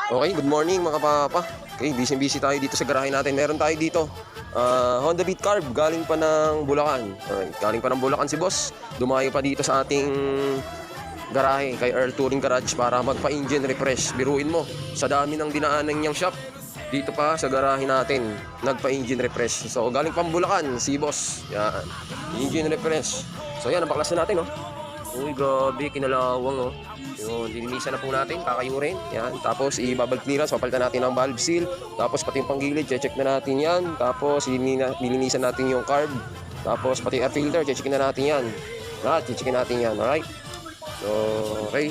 Okay, good morning mga papa. Okay, busy tayo dito sa garahe natin. Meron tayo dito Honda Beat Carb galing pa ng Bulacan. Alright, galing pa ng Bulacan si boss. Dumayo pa dito sa ating garahe kay Earl Touring Garage para magpa-engine refresh. Biruin mo, sa dami ng dinaanan niyang shop, dito pa sa garahe natin nagpa-engine refresh. So galing pa ng Bulacan si boss. Yan, engine refresh. So yan, napaklas na natin, oh. Uy, grabe, kinalawang, oh. Yun, dininisan na po natin, kakayurin. Yan, tapos i-bubble clearance, papalitan natin ang valve seal. Tapos pati yung panggilid, check na natin yan. Tapos nilinisan natin yung carb. Tapos pati air filter, check na natin yan. Lahat, check natin yan, alright? So, okay.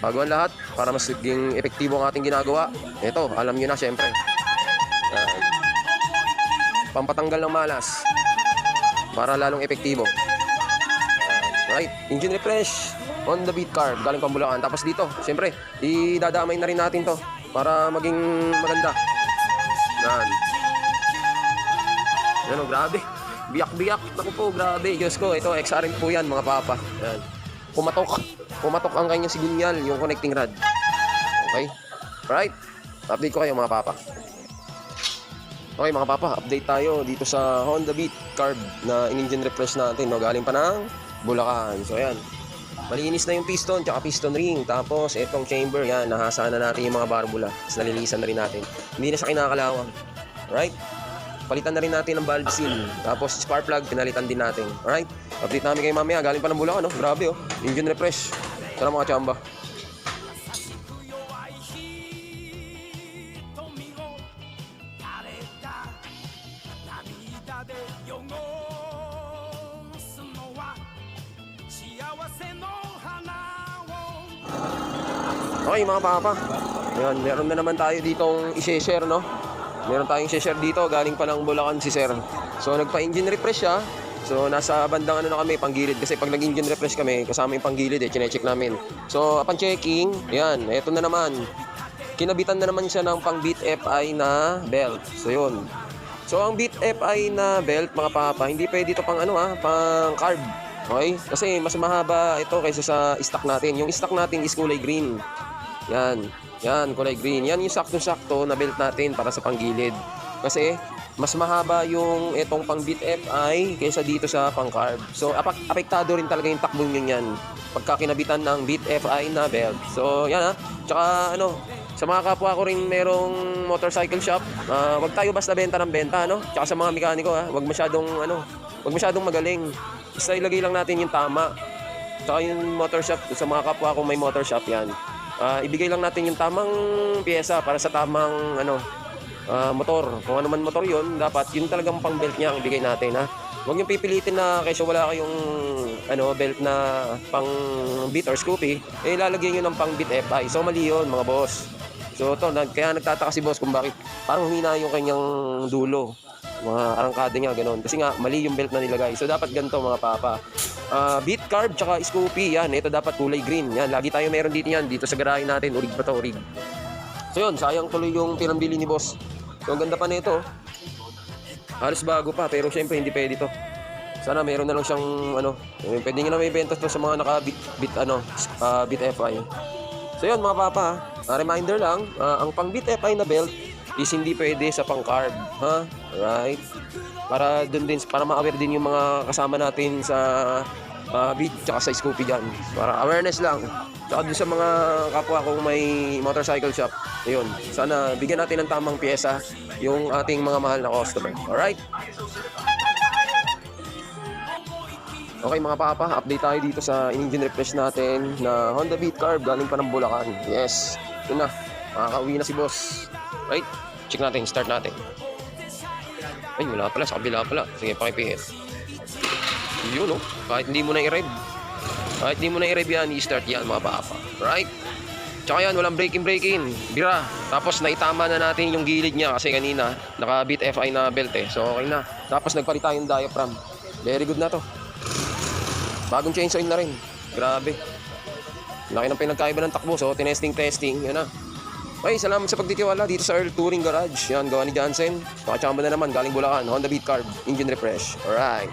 Bago ang lahat, para mas maging epektibo ang ating ginagawa. Ito, alam nyo na, syempre. Yan. Pampatanggal ng malas. Para lalong epektibo. Right, engine refresh on the Beat Carb galing pa Bulacan. Tapos dito, siyempre, idadamay na rin natin to para maging maganda. Yan. Yan, oh, grabe. Biyak-biyak. Naku po, grabe. Diyos ko, ito, XRM po yan, mga papa. Yan. Pumatok ang kanyang sigunyal, yung connecting rod. Okay? Right? Update ko kayo, mga papa. Okay, mga papa, update tayo dito sa Honda Beat Carb na in-engine refresh natin, no? Galing pa ng Bulacan. So ayan, malinis na yung piston tsaka piston ring. Tapos itong chamber, yan, nahasa na natin yung mga barbula. Tapos nalilisan na rin natin, hindi na siya kinakalawang. Alright, palitan na rin natin ang valve seal. Tapos spark plug, pinalitan din natin. Alright, update namin kayo mamaya. Galing pa ng Bulacan, no? Grabe, oh, engine refresh. Sana mga chamba. Okay, mga papa, ayan, meron na naman tayo ditong i-share, no? Meron tayong i-share dito, galing pa ng Bulacan si sir. So nagpa-engine refresh siya. So nasa bandang ano na kami, panggilid. Kasi pag nag-engine refresh kami, kasama yung panggilid, chinecheck namin. So upon checking, ayan, eto na naman. Kinabitan na naman siya ng pang Beat FI na belt. So yun. So ang Beat FI na belt, mga papa, hindi pwede ito pang ano, pang carb. Okay? Kasi mas mahaba ito kaysa sa stock natin. Yung stock natin is kulay green. Yan, yan, kulay green. Yan yung sakto-sakto na belt natin para sa panggilid. Kasi mas mahaba yung itong pang Beat FI kaysa dito sa pang carb. So apektado rin talaga yung takbo nyo yan pagka kinabitan ng Beat FI na belt. So yan, tsaka ano, sa mga kapwa ko rin merong motorcycle shop, wag tayo basta benta ng benta, no? Tsaka sa mga mekaniko, wag masyadong magaling. Basta ilagay lang natin yung tama. Tsaka yung motor shop, sa mga kapwa ko may motor shop yan, ibigay lang natin yung tamang pyesa para sa tamang motor. Kung ano man motor yun, dapat yun talagang pang belt niya ang ibigay natin, ha. Huwag yung pipilitin na kaysa wala kayong belt na pang Beat or Scoopy, lalagyan nyo ng pang Beat FI. So mali yun, mga boss. So ito, kaya nagtataka si boss kung bakit parang humina yung kanyang dulo, mga arangkada niya, ganoon. Kasi nga, mali yung belt na nilagay. So dapat ganito, mga papa. Beat Carb tsaka Scoopy, yan, ito dapat kulay green. Yan, lagi tayo meron dito yan, dito sa garahe natin. Urig pa to, urig. So yun, sayang tuloy yung pinambili ni boss. So ang ganda pa nito, halos bago pa, pero syempre hindi pwede to. Sana meron na lang siyang pwede nga na may benta to sa mga Beat FI. So yun, mga papa, reminder lang, ang pang Beat FI na belt is hindi pwede sa pang carb, ha? Right? Para dun din, para ma-aware din yung mga kasama natin sa Beat tsaka sa Scoopy dyan. Para awareness lang. Tsaka dun sa mga kapwa kong may motorcycle shop, ayun, sana bigyan natin ng tamang pyesa yung ating mga mahal na customer. Alright? Okay, mga papa, update tayo dito sa engine refresh natin na Honda Beat Carb galing pa ng Bulacan. Yes, ito na, makakauwi na si boss. Right? Check natin, start natin. Ay, wala pala, sa kabila pala. Sige, pakipihit. Yun, kahit hindi mo na i-rev. Kahit hindi mo na i-rev yan, i-start yan, mga papa. Right? Tsaka yan, walang break-in. Bira. Tapos naitama na natin yung gilid niya kasi kanina naka-Beat FI na belt eh. So okay na. Tapos nagpalit tayong diaphragm. Very good na to. Bagong chainsaw na rin. Grabe. Laki ng pinagkaiba ng takbo. So tinesting. Yan na. Okay, salamat sa pagtitiwala dito sa Earl Touring Garage. Yan, gawa ni Jansen. Pakachamba na naman, galing Bulacan. Honda Beat Carb, engine refresh. Alright.